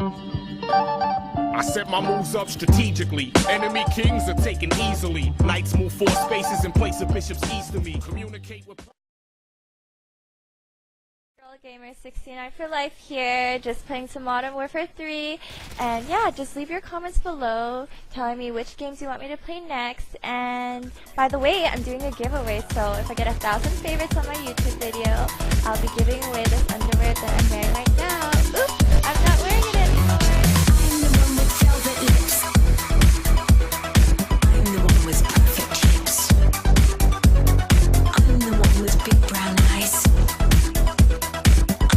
I set my moves up strategically. Enemy kings are taken easily. Knights move 4 spaces in place of bishops east of me. Communicate with... Gamer 69 for life here, just playing some Modern Warfare 3, and yeah, just leave your comments below telling me which games you want me to play next. And by the way, I'm doing a giveaway, so if I get 1,000 favorites on my YouTube video, I'll be giving away this underwear that I'm wearing right now. Oops, I'm not wearing it anymore. I'm the one with velvet lips. I'm the one with perfect hips. I'm the one with big brown eyes.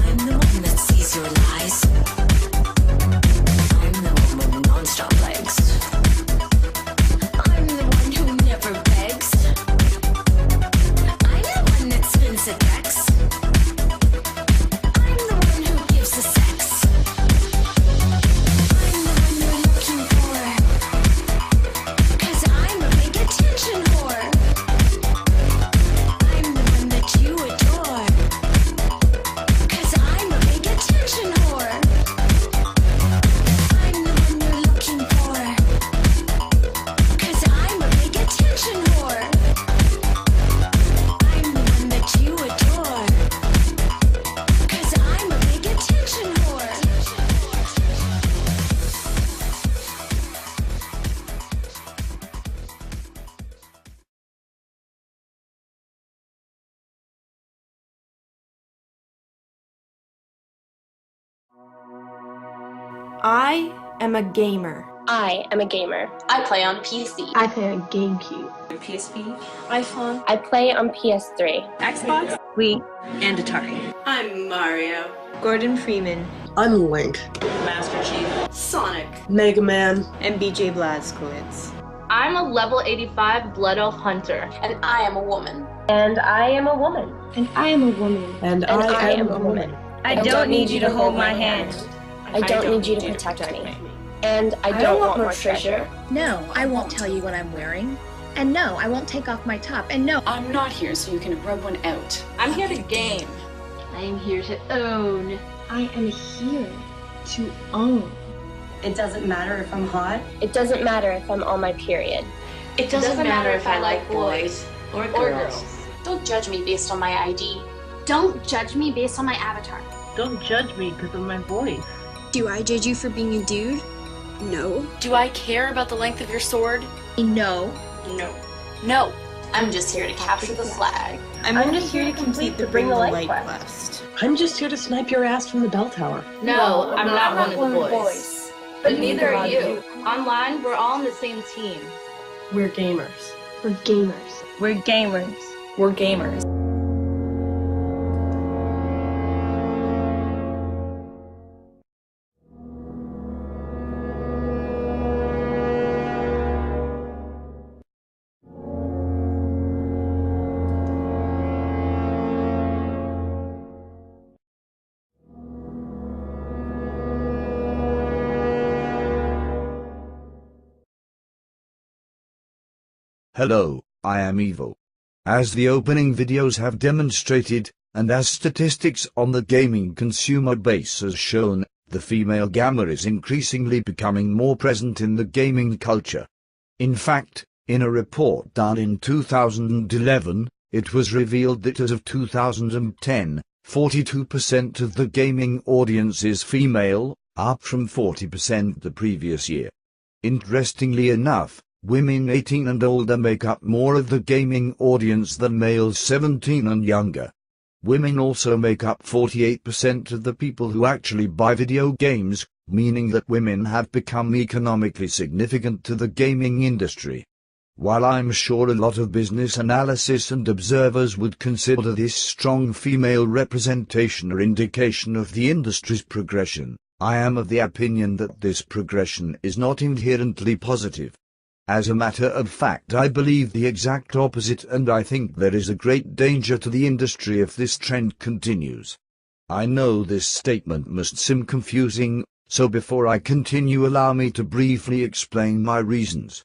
I'm the one that sees your lies. I'm the one with non-stop legs. I'm the one who never begs. I'm the one that spins a Dex. I'm the one who gives the sex. I'm the one you're looking for. 'Cause I'm a big attention whore. I'm the one that you adore. 'Cause I'm a big attention whore. I'm the one you're looking for. 'Cause I'm a big attention whore. I'm the one that you adore. 'Cause I'm a big attention whore. I am a gamer. I am a gamer. I play on PC. I play on GameCube. PSP, iPhone, I play on PS3. Xbox, Wii, and HTarcade. I'm Mario. Gordon Freeman. I'm Link. Master Chief. Sonic. Mega Man. And BJ Blazkowicz. I'm a level 85 Blood Elf Hunter. And I am a woman. And I am a woman. And I am a woman. And I am a woman. I don't need you to hold my hand. I don't need you to protect me. And I don't want more treasure. No, I won't tell you what I'm wearing. And no, I won't take off my top. And no, I'm not here so you can rub one out. I'm here to game. I am here to own. I am here to own. It doesn't matter if I'm hot. It doesn't matter if I'm on my period. It doesn't matter if I like boys or girls. Don't judge me based on my ID. don't judge me based on my avatar. Don't judge me because of my voice. Do I judge you for being a dude? No. Do I care about the length of your sword? No. No. No. I'm just here to capture the flag. I'm just here to complete the Bring the Light quest. I'm just here to snipe your ass from the bell tower. No, I'm not one of the boys. But neither are you. Online, we're all on the same team. We're gamers. We're gamers. We're gamers. We're gamers. Hello, I am Evil. As the opening videos have demonstrated, and as statistics on the gaming consumer base has shown, the female gamer is increasingly becoming more present in the gaming culture. In fact, in a report done in 2011, it was revealed that as of 2010, 42% of the gaming audience is female, up from 40% the previous year. Interestingly enough, women 18 and older make up more of the gaming audience than males 17 and younger. Women also make up 48% of the people who actually buy video games, meaning that women have become economically significant to the gaming industry. While I'm sure a lot of business analysis and observers would consider this strong female representation an indication of the industry's progression, I am of the opinion that this progression is not inherently positive. As a matter of fact, I believe the exact opposite, and I think there is a great danger to the industry if this trend continues. I know this statement must seem confusing, so before I continue allow me to briefly explain my reasons.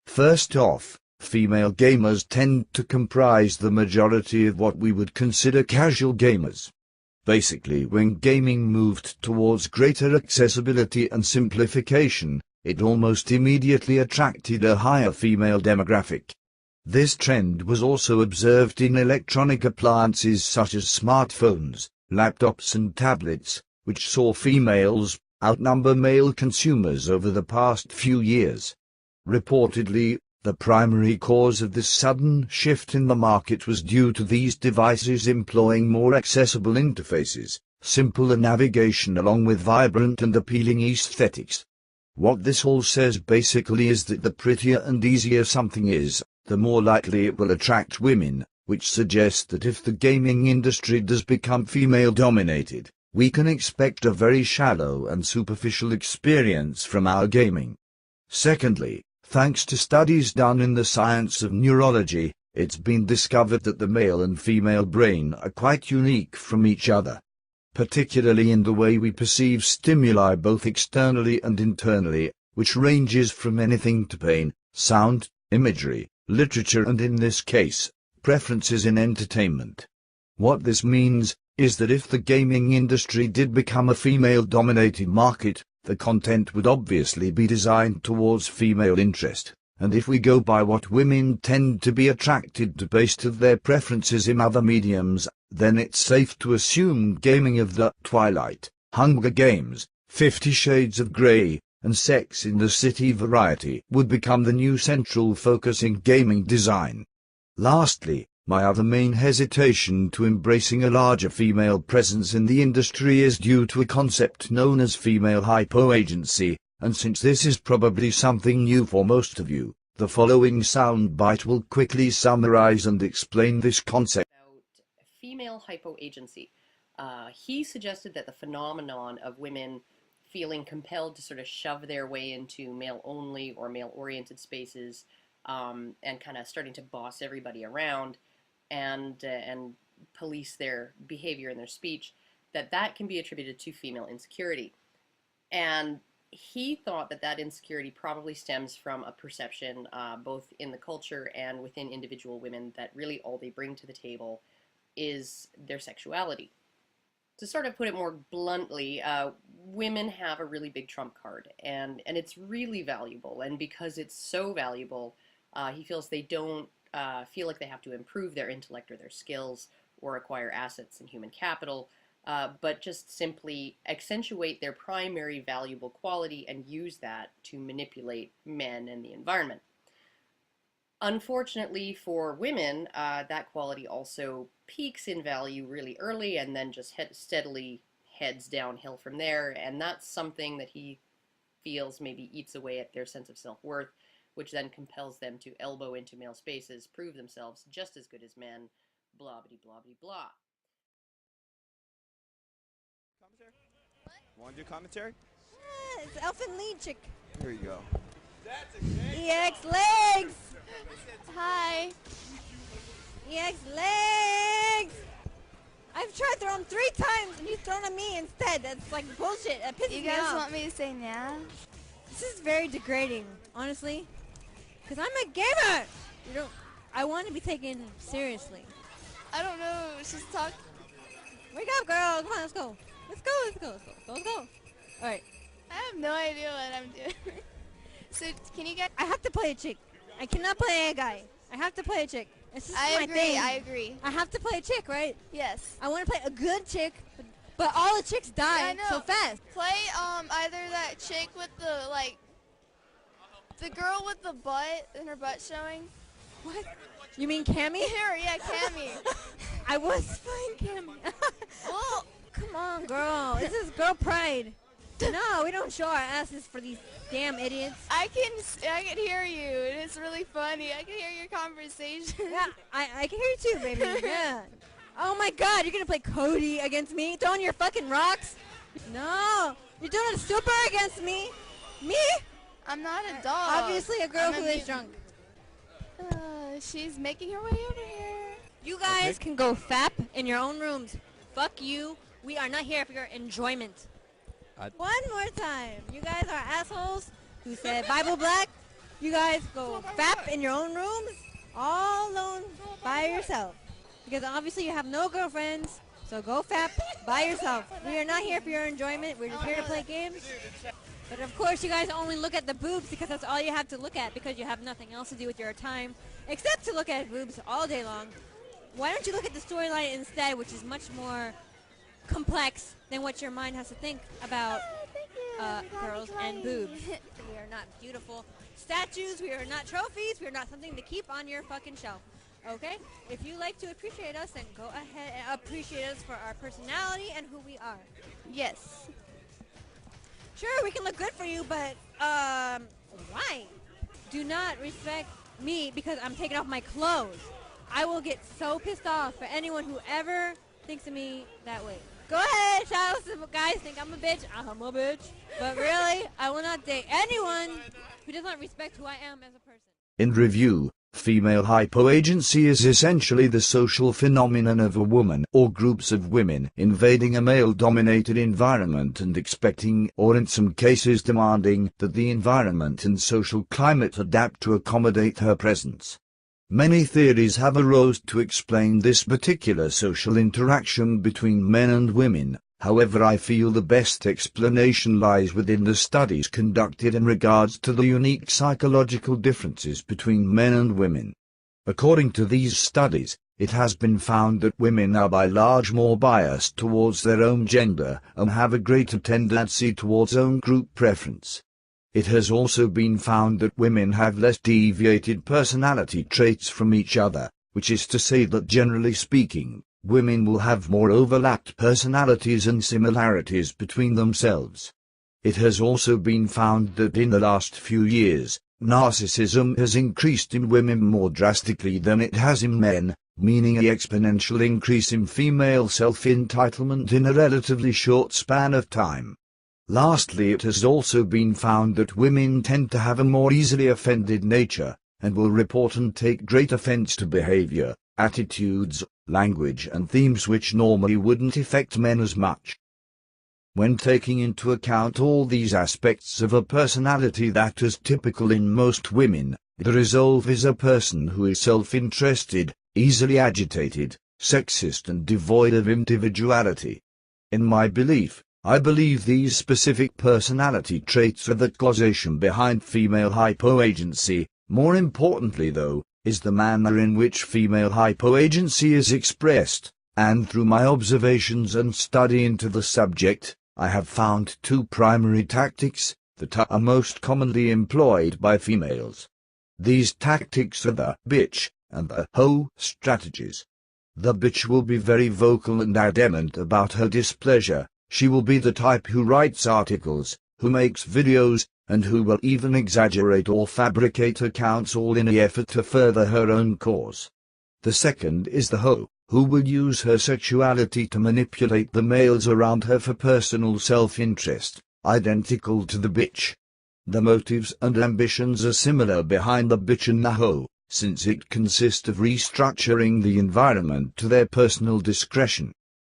First off, female gamers tend to comprise the majority of what we would consider casual gamers. Basically, when gaming moved towards greater accessibility and simplification, it almost immediately attracted a higher female demographic. This trend was also observed in electronic appliances such as smartphones, laptops and tablets, which saw females outnumber male consumers over the past few years. Reportedly, the primary cause of this sudden shift in the market was due to these devices employing more accessible interfaces, simpler navigation along with vibrant and appealing aesthetics. What this all says basically is that the prettier and easier something is, the more likely it will attract women, which suggests that if the gaming industry does become female-dominated, we can expect a very shallow and superficial experience from our gaming. Secondly, thanks to studies done in the science of neurology, it's been discovered that the male and female brain are quite unique from each other, particularly in the way we perceive stimuli both externally and internally, which ranges from anything to pain, sound, imagery, literature and in this case, preferences in entertainment. What this means is that if the gaming industry did become a female-dominated market, the content would obviously be designed towards female interest, and if we go by what women tend to be attracted to based on their preferences in other mediums, then it's safe to assume gaming of the Twilight, Hunger Games, 50 Shades of Grey, and Sex in the City variety would become the new central focus in gaming design. Lastly, my other main hesitation to embracing a larger female presence in the industry is due to a concept known as female hypoagency, and since this is probably something new for most of you, the following soundbite will quickly summarize and explain this concept. About female hypoagency. He suggested that the phenomenon of women feeling compelled to sort of shove their way into male-only or male-oriented spaces and kind of starting to boss everybody around and police their behavior and their speech, that can be attributed to female insecurity. And he thought that insecurity probably stems from a perception both in the culture and within individual women that really all they bring to the table is their sexuality. To sort of put it more bluntly, women have a really big trump card, and it's really valuable, and because it's so valuable, he feels they don't feel like they have to improve their intellect or their skills or acquire assets and human capital, but just simply accentuate their primary valuable quality and use that to manipulate men and the environment. Unfortunately for women, that quality also peaks in value really early and then just steadily heads downhill from there, and that's something that he feels maybe eats away at their sense of self-worth, which then compels them to elbow into male spaces, prove themselves just as good as men, blah blah blah blah blah. Want to do commentary? Yeah, it's Elfin Lee chick. Here you go. EX legs! Hi. EX legs! I've tried throwing 3 times and you've thrown at me instead. That's like bullshit. That pisses me off. You guys want me to say yeah? This is very degrading, honestly. Because I'm a gamer! I want to be taken seriously. I don't know. Just talk. Wake up, girl. Come on, let's go. Let's go. Alright. I have no idea what I'm doing. So, can you guys... I have to play a chick. I cannot play a guy. I have to play a chick. This is my thing. I agree. I have to play a chick, right? Yes. I want to play a good chick, but all the chicks die so fast. Play either that chick with the, like, the girl with the butt and her butt showing. What? You mean Cammy? Yeah, Cammy. I was playing Cammy. Well, come on, girl. This is girl pride. No, we don't show our asses for these damn idiots. I can hear you, and it's really funny. I can hear your conversation. Yeah, I can hear you too, baby. Yeah. Oh my God, you're gonna play Cody against me, throwing your fucking rocks? No, you're doing a super against me. Me? I'm not a dog. Obviously, a girl who is drunk. She's making her way over here. You guys can go fap in your own rooms. Fuck you. We are not here for your enjoyment. One more time. You guys are assholes who said Bible Black. You guys go fap in your own rooms, all alone by yourself. Because obviously you have no girlfriends, So go FAP by yourself. We are not here for your enjoyment. We're just here to play games. But of course, you guys only look at the boobs because that's all you have to look at because you have nothing else to do with your time except to look at boobs all day long. Why don't you look at the storyline instead, which is much more complex than what your mind has to think about girls and boobs. We are not beautiful statues. We are not trophies. We are not something to keep on your fucking shelf. Okay? If you like to appreciate us, then go ahead and appreciate us for our personality and who we are. Yes. Sure, we can look good for you, but why? Do not respect me because I'm taking off my clothes. I will get so pissed off for anyone who ever thinks of me that way. Go ahead, shout out to the guys think I'm a bitch. I'm a bitch. But really, I will not date anyone who does not respect who I am as a person. In review, female hypoagency is essentially the social phenomenon of a woman or groups of women invading a male-dominated environment and expecting, or in some cases demanding, that the environment and social climate adapt to accommodate her presence. Many theories have arose to explain this particular social interaction between men and women. However, I feel the best explanation lies within the studies conducted in regards to the unique psychological differences between men and women. According to these studies, it has been found that women are by large more biased towards their own gender and have a greater tendency towards own group preference. It has also been found that women have less deviated personality traits from each other, which is to say that generally speaking, women will have more overlapped personalities and similarities between themselves. It has also been found that in the last few years, narcissism has increased in women more drastically than it has in men, meaning an exponential increase in female self-entitlement in a relatively short span of time. Lastly, it has also been found that women tend to have a more easily offended nature, and will report and take great offense to behavior, attitudes, language and themes which normally wouldn't affect men as much. When taking into account all these aspects of a personality that is typical in most women, the result is a person who is self-interested, easily agitated, sexist and devoid of individuality. In my belief, I believe these specific personality traits are the causation behind female hypoagency. More importantly though, is the manner in which female hypoagency is expressed, and through my observations and study into the subject, I have found two primary tactics that are most commonly employed by females. These tactics are the bitch and the hoe strategies. The bitch will be very vocal and adamant about her displeasure. She will be the type who writes articles, who makes videos, and who will even exaggerate or fabricate accounts all in an effort to further her own cause. The second is the hoe, who will use her sexuality to manipulate the males around her for personal self-interest, identical to the bitch. The motives and ambitions are similar behind the bitch and the hoe, since it consists of restructuring the environment to their personal discretion.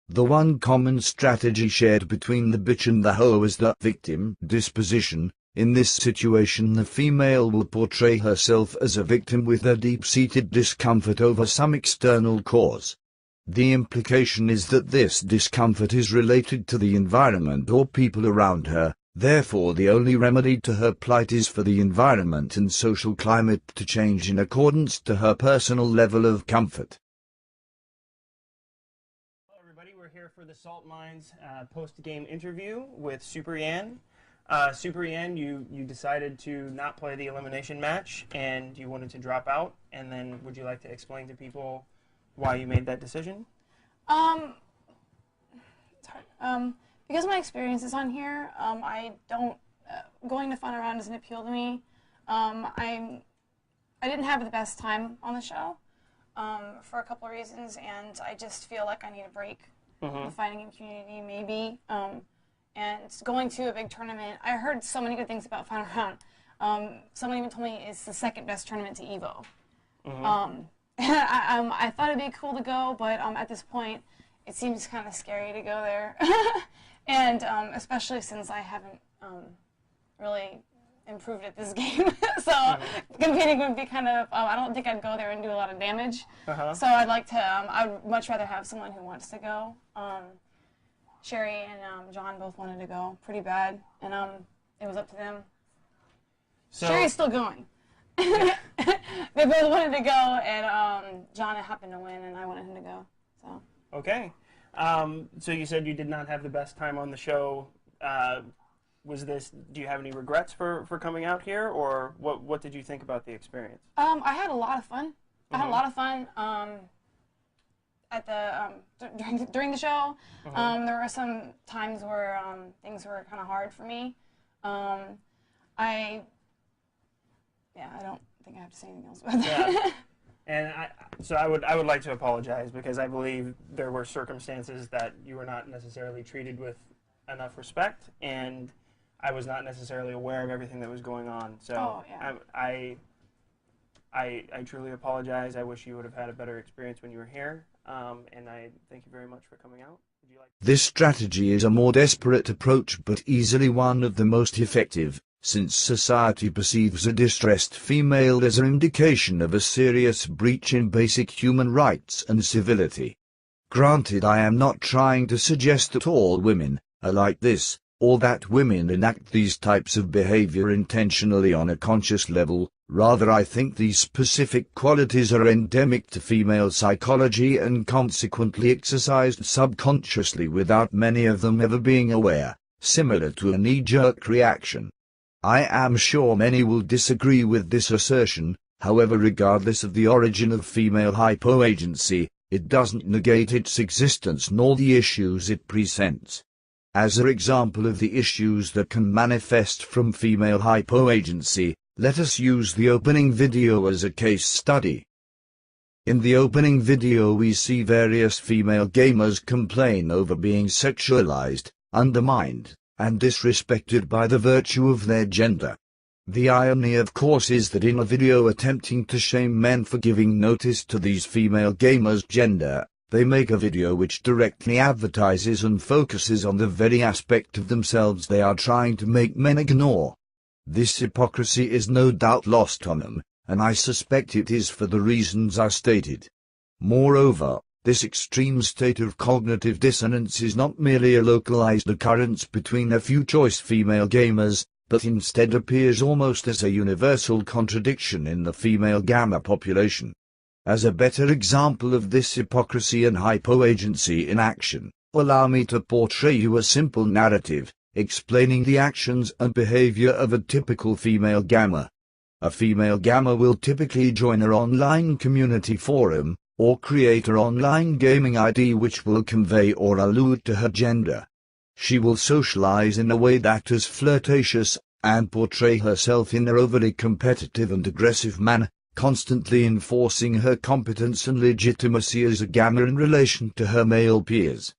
The one common strategy shared between the bitch and the hoe is the victim disposition. In this situation, the female will portray herself as a victim with a deep-seated discomfort over some external cause. The implication is that this discomfort is related to the environment or people around her, therefore the only remedy to her plight is for the environment and social climate to change in accordance to her personal level of comfort. For the Salt Mines post-game interview with Super Yan. Super Yan, you decided to not play the elimination match and you wanted to drop out, and then would you like to explain to people why you made that decision? It's hard. Because of my experiences on here, I don't, going to Fun Around doesn't appeal to me. I didn't have the best time on the show for a couple of reasons, and I just feel like I need a break. The fighting game community, maybe, and going to a big tournament. I heard so many good things about Final Round. Someone even told me it's the second best tournament to EVO. I thought it'd be cool to go, but at this point, it seems kind of scary to go there, and especially since I haven't really improved at this game. So competing would be kind of, I don't think I'd go there and do a lot of damage. So I'd like to, I'd much rather have someone who wants to go. Sherry and John both wanted to go pretty bad, and it was up to them. So, Sherry's still going. They both wanted to go, and John happened to win, and I wanted him to go. So. Okay. So you said you did not have the best time on the show. Do you have any regrets for coming out here, or what did you think about the experience? I had a lot of fun. I had a lot of fun at the during the show. There were some times where things were kind of hard for me. I don't think I have to say anything else about that. Yeah. And I would like to apologize, because I believe there were circumstances that you were not necessarily treated with enough respect, and I was not necessarily aware of everything that was going on. So I truly apologize. I wish you would have had a better experience when you were here, and I thank you very much for coming out. Would you like This strategy is a more desperate approach, but easily one of the most effective, since society perceives a distressed female as an indication of a serious breach in basic human rights and civility. Granted, I am not trying to suggest that all women are like this, or that women enact these types of behavior intentionally on a conscious level. Rather, I think these specific qualities are endemic to female psychology and consequently exercised subconsciously without many of them ever being aware, similar to a knee-jerk reaction. I am sure many will disagree with this assertion. However, regardless of the origin of female hypoagency, it doesn't negate its existence nor the issues it presents. As an example of the issues that can manifest from female hypoagency, let us use the opening video as a case study. In the opening video, we see various female gamers complain over being sexualized, undermined, and disrespected by the virtue of their gender. The irony, of course, is that in a video attempting to shame men for giving notice to these female gamers' gender, they make a video which directly advertises and focuses on the very aspect of themselves they are trying to make men ignore. This hypocrisy is no doubt lost on them, and I suspect it is for the reasons I stated. Moreover, this extreme state of cognitive dissonance is not merely a localized occurrence between a few choice female gamers, but instead appears almost as a universal contradiction in the female gamer population. As a better example of this hypocrisy and hypoagency in action, allow me to portray you a simple narrative, explaining the actions and behavior of a typical female gamer. A female gamer will typically join her online community forum, or create her online gaming ID which will convey or allude to her gender. She will socialize in a way that is flirtatious, and portray herself in an overly competitive and aggressive manner, constantly enforcing her competence and legitimacy as a gamer in relation to her male peers.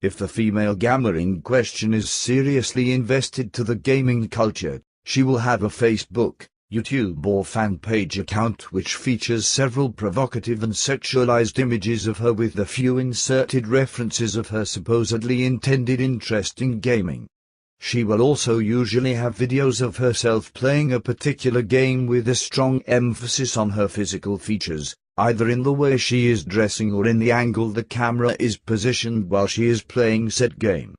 If the female gamer in question is seriously invested to the gaming culture, she will have a Facebook, YouTube or fan page account which features several provocative and sexualized images of her with a few inserted references of her supposedly intended interest in gaming. She will also usually have videos of herself playing a particular game with a strong emphasis on her physical features, either in the way she is dressing or in the angle the camera is positioned while she is playing said game.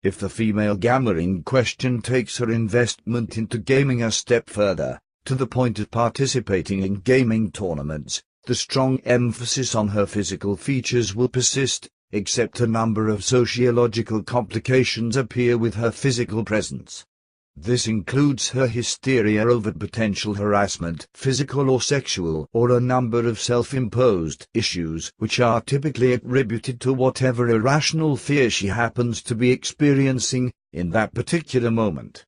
If the female gamer in question takes her investment into gaming a step further, to the point of participating in gaming tournaments, the strong emphasis on her physical features will persist, except a number of sociological complications appear with her physical presence. This includes her hysteria over potential harassment, physical or sexual, or a number of self-imposed issues which are typically attributed to whatever irrational fear she happens to be experiencing in that particular moment.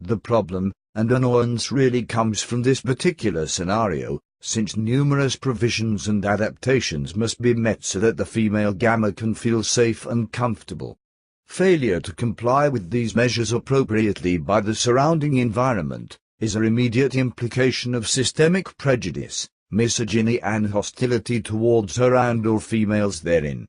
The problem and annoyance really comes from this particular scenario, since numerous provisions and adaptations must be met so that the female gamer can feel safe and comfortable. Failure to comply with these measures appropriately by the surrounding environment is an immediate implication of systemic prejudice, misogyny and hostility towards her and/or females therein.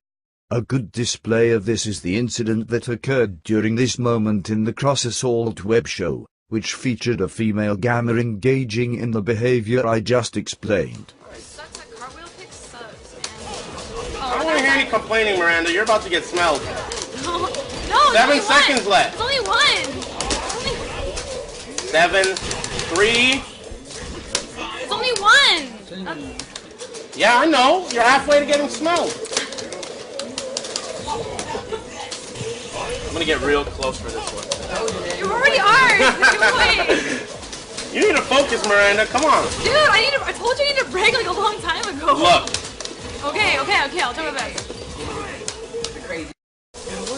A good display of this is the incident that occurred during this moment in the Cross Assault web show, which featured a female gamer engaging in the behavior I just explained. I don't want to hear any complaining, Miranda. You're about to get smelled. No, 7 seconds left. It's only one. 7, 3. It's only one. Yeah, I know. You're halfway to getting smelled. I'm gonna get real close for this one. You already are. You need to focus, Miranda. Come on. Dude, I told you I need to break like a long time ago. Look. Okay. I'll do my best.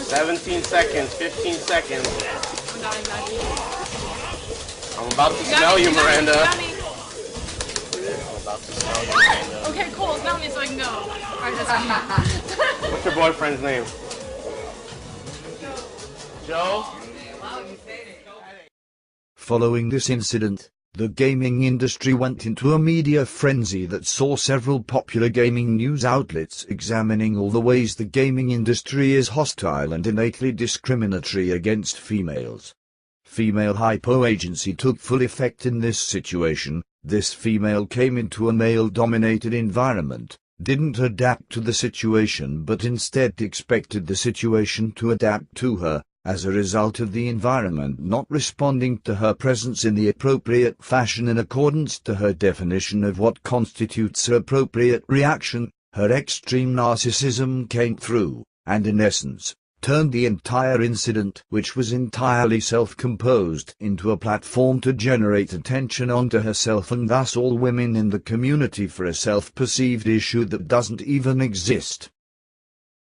17 seconds, 15 seconds. I'm about to smell you, Miranda. I'm about to smell you, Miranda. Okay, cool. Smell me so I can go. Alright, that's fine. What's your boyfriend's name? Joe? Following this incident, the gaming industry went into a media frenzy that saw several popular gaming news outlets examining all the ways the gaming industry is hostile and innately discriminatory against females. Female hypo-agency took full effect in this situation. This female came into a male-dominated environment, didn't adapt to the situation but instead expected the situation to adapt to her, as a result of the environment not responding to her presence in the appropriate fashion in accordance to her definition of what constitutes her appropriate reaction. Her extreme narcissism came through, and in essence, turned the entire incident, which was entirely self-composed, into a platform to generate attention onto herself and thus all women in the community for a self-perceived issue that doesn't even exist.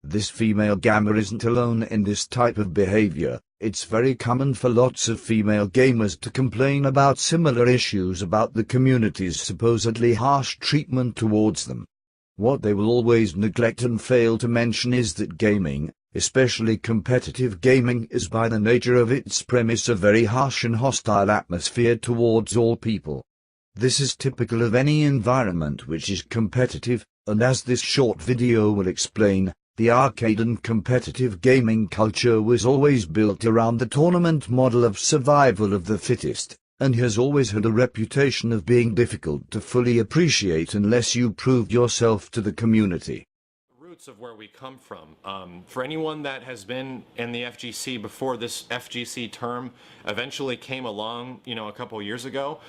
This female gamer isn't alone in this type of behavior. It's very common for lots of female gamers to complain about similar issues about the community's supposedly harsh treatment towards them. What they will always neglect and fail to mention is that gaming, especially competitive gaming, is by the nature of its premise a very harsh and hostile atmosphere towards all people. This is typical of any environment which is competitive, and as this short video will explain, the arcade and competitive gaming culture was always built around the tournament model of survival of the fittest, and has always had a reputation of being difficult to fully appreciate unless you proved yourself to the community. Roots of where we come from. For anyone that has been in the FGC before this FGC term eventually came along, a couple years ago,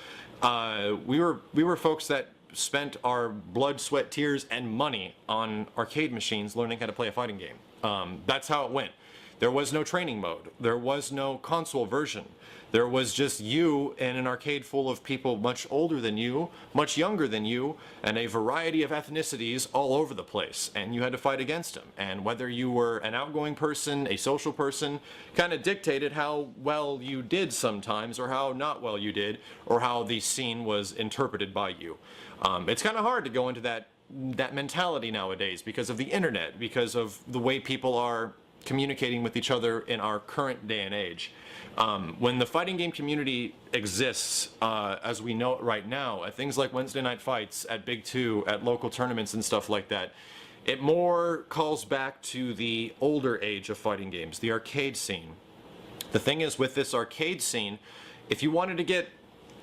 we were folks that spent our blood, sweat, tears, and money on arcade machines learning how to play a fighting game. That's how it went. There was no training mode. There was no console version. There was just you in an arcade full of people much older than you, much younger than you, and a variety of ethnicities all over the place, and you had to fight against them. And whether you were an outgoing person, a social person, kind of dictated how well you did sometimes, or how not well you did, or how the scene was interpreted by you. It's kind of hard to go into that mentality nowadays because of the internet, because of the way people are communicating with each other in our current day and age. When the fighting game community exists as we know it right now, at things like Wednesday night fights, at Big 2, at local tournaments and stuff like that, it more calls back to the older age of fighting games, the arcade scene. The thing is, with this arcade scene, if you wanted to get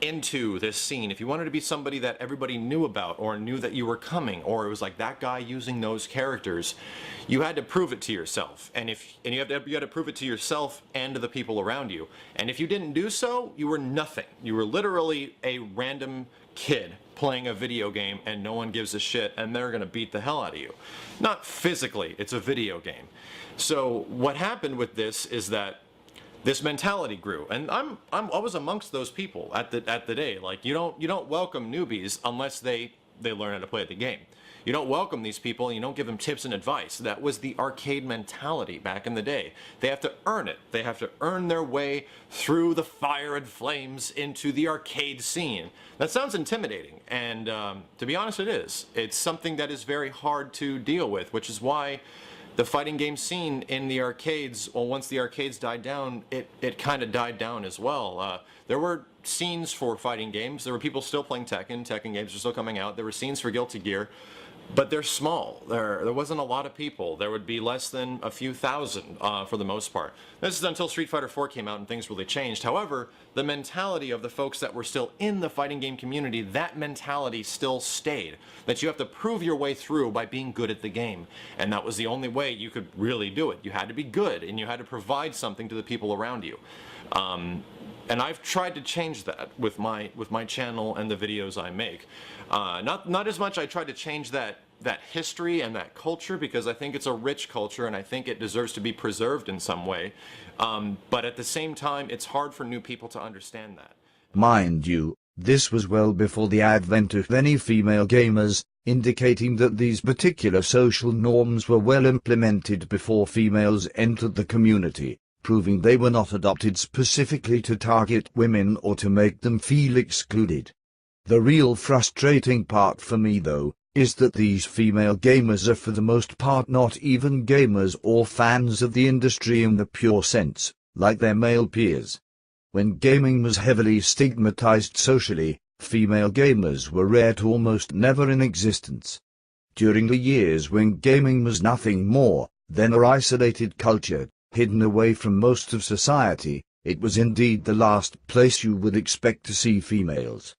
into this scene, if you wanted to be somebody that everybody knew about or knew that you were coming, or it was like that guy using those characters, you had to prove it to yourself. And you had to prove it to yourself and to the people around you. And if you didn't do so, you were nothing. You were literally a random kid playing a video game and no one gives a shit and they're gonna beat the hell out of you. Not physically, it's a video game. So what happened with this is that this mentality grew, and I was amongst those people at the day. Like, you don't welcome newbies unless they learn how to play the game. You don't welcome these people and you don't give them tips and advice. That was the arcade mentality back in the day. They have to earn it. They have to earn their way through the fire and flames into the arcade scene. That sounds intimidating, and to be honest, it is. It's something that is very hard to deal with, which is why the fighting game scene in the arcades, well, once the arcades died down, it kind of died down as well. There were scenes for fighting games. There were people still playing Tekken. Tekken games were still coming out. There were scenes for Guilty Gear. but they're small. There wasn't a lot of people. There would be less than a few thousand for the most part. This is until Street Fighter 4 came out and things really changed. However, the mentality of the folks that were still in the fighting game community, that mentality still stayed. That you have to prove your way through by being good at the game. And that was the only way you could really do it. You had to be good, and you had to provide something to the people around you. And I've tried to change that with my channel and the videos I make. Not as much I tried to change that history and that culture, because I think it's a rich culture and I think it deserves to be preserved in some way. But at the same time, it's hard for new people to understand that. Mind you, this was well before the advent of any female gamers, indicating that these particular social norms were well implemented before females entered the community, proving they were not adopted specifically to target women or to make them feel excluded. The real frustrating part for me, though, is that these female gamers are for the most part not even gamers or fans of the industry in the pure sense, like their male peers. When gaming was heavily stigmatized socially, female gamers were rare to almost never in existence. During the years when gaming was nothing more than an isolated culture, hidden away from most of society, it was indeed the last place you would expect to see females.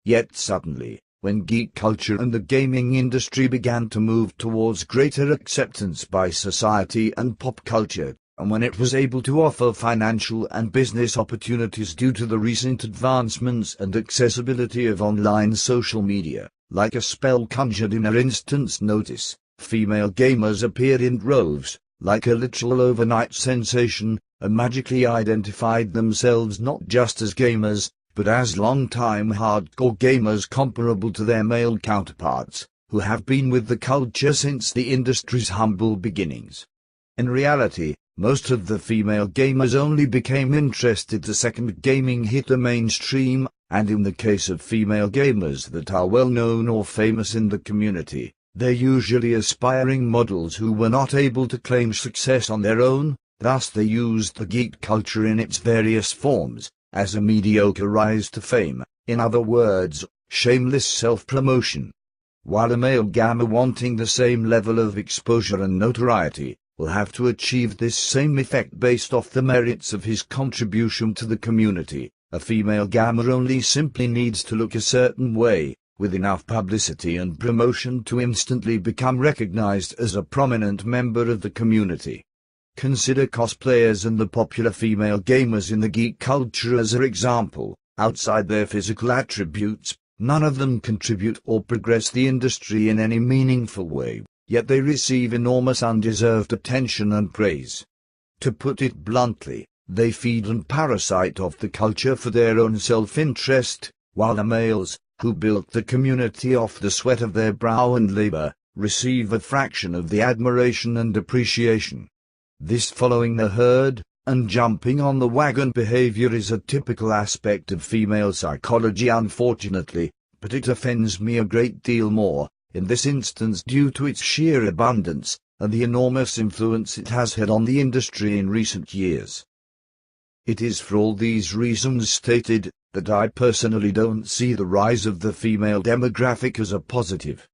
Yet suddenly, when geek culture and the gaming industry began to move towards greater acceptance by society and pop culture, and when it was able to offer financial and business opportunities due to the recent advancements and accessibility of online social media, like a spell conjured in an instant's notice, female gamers appeared in droves, like a literal overnight sensation, and magically identified themselves not just as gamers, but as long-time hardcore gamers comparable to their male counterparts, who have been with the culture since the industry's humble beginnings. In reality, most of the female gamers only became interested the second gaming hit the mainstream, and in the case of female gamers that are well known or famous in the community, they're usually aspiring models who were not able to claim success on their own, thus they used the geek culture in its various forms as a mediocre rise to fame, in other words, shameless self-promotion. While a male gamer wanting the same level of exposure and notoriety will have to achieve this same effect based off the merits of his contribution to the community, a female gamer only simply needs to look a certain way, with enough publicity and promotion to instantly become recognized as a prominent member of the community. Consider cosplayers and the popular female gamers in the geek culture as an example. Outside their physical attributes, none of them contribute or progress the industry in any meaningful way, yet they receive enormous undeserved attention and praise. To put it bluntly, they feed and parasite off the culture for their own self-interest, while the males, who built the community off the sweat of their brow and labor, receive a fraction of the admiration and appreciation. This following the herd and jumping on the wagon behavior is a typical aspect of female psychology, unfortunately, but it offends me a great deal more, in this instance due to its sheer abundance, and the enormous influence it has had on the industry in recent years. It is for all these reasons stated, that I personally don't see the rise of the female demographic as a positive.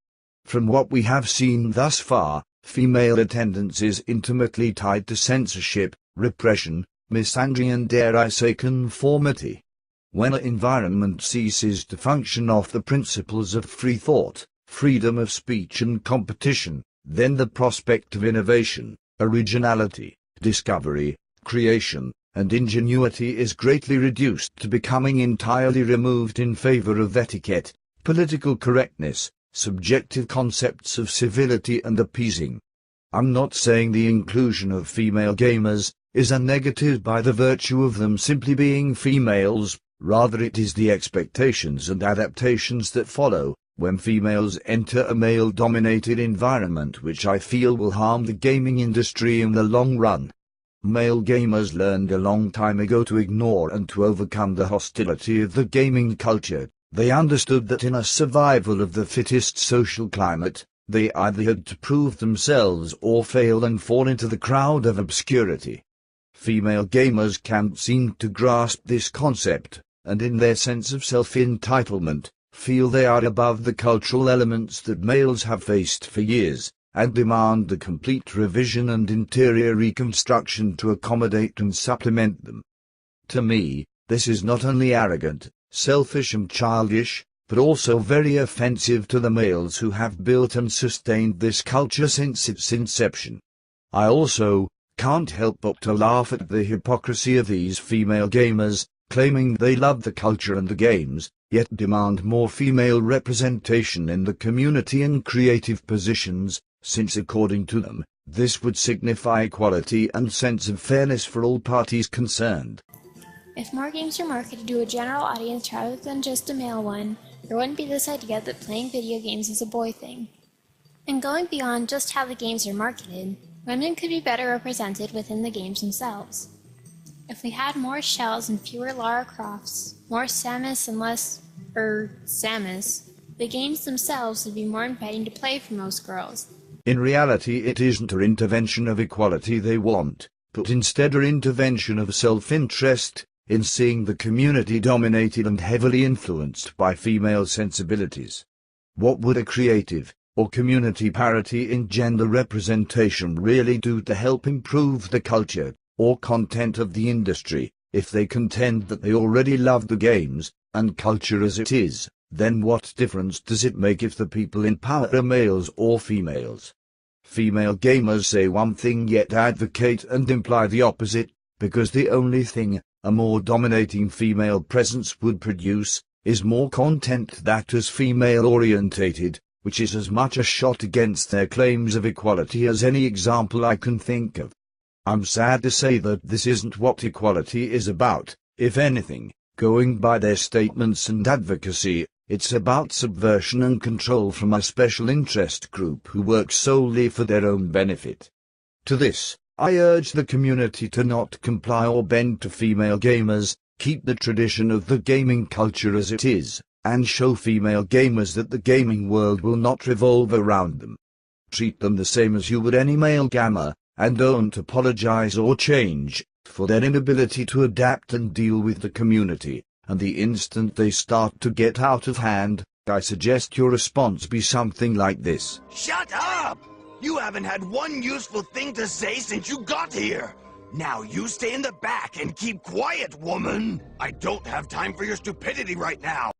From what we have seen thus far, female attendance is intimately tied to censorship, repression, misandry and dare I say conformity. When an environment ceases to function off the principles of free thought, freedom of speech and competition, then the prospect of innovation, originality, discovery, creation, and ingenuity is greatly reduced to becoming entirely removed in favor of etiquette, political correctness, subjective concepts of civility and appeasing. I'm not saying the inclusion of female gamers is a negative by the virtue of them simply being females, rather it is the expectations and adaptations that follow when females enter a male-dominated environment which I feel will harm the gaming industry in the long run. Male gamers learned a long time ago to ignore and to overcome the hostility of the gaming culture. They understood that in a survival of the fittest social climate, they either had to prove themselves or fail and fall into the crowd of obscurity. Female gamers can't seem to grasp this concept, and in their sense of self-entitlement, feel they are above the cultural elements that males have faced for years, and demand the complete revision and interior reconstruction to accommodate and supplement them. To me, this is not only arrogant, selfish and childish, but also very offensive to the males who have built and sustained this culture since its inception. I also can't help but to laugh at the hypocrisy of these female gamers, claiming they love the culture and the games, yet demand more female representation in the community and creative positions, since according to them, this would signify equality and sense of fairness for all parties concerned. If more games were marketed to a general audience rather than just a male one, there wouldn't be this idea that playing video games is a boy thing. And going beyond just how the games are marketed, women could be better represented within the games themselves. If we had more Shells and fewer Lara Crofts, more Samus and less, Samus, the games themselves would be more inviting to play for most girls. In reality, it isn't an intervention of equality they want, but instead an intervention of self-interest, in seeing the community dominated and heavily influenced by female sensibilities. What would a creative, or community parity in gender representation really do to help improve the culture, or content of the industry, if they contend that they already love the games, and culture as it is? Then what difference does it make if the people in power are males or females? Female gamers say one thing yet advocate and imply the opposite, because the only thing a more dominating female presence would produce is more content that is female-orientated, which is as much a shot against their claims of equality as any example I can think of. I'm sad to say that this isn't what equality is about. If anything, going by their statements and advocacy, it's about subversion and control from a special interest group who work solely for their own benefit. To this, I urge the community to not comply or bend to female gamers, keep the tradition of the gaming culture as it is, and show female gamers that the gaming world will not revolve around them. Treat them the same as you would any male gamer, and don't apologize or change for their inability to adapt and deal with the community, and the instant they start to get out of hand, I suggest your response be something like this. Shut up! You haven't had one useful thing to say since you got here! Now you stay in the back and keep quiet, woman! I don't have time for your stupidity right now!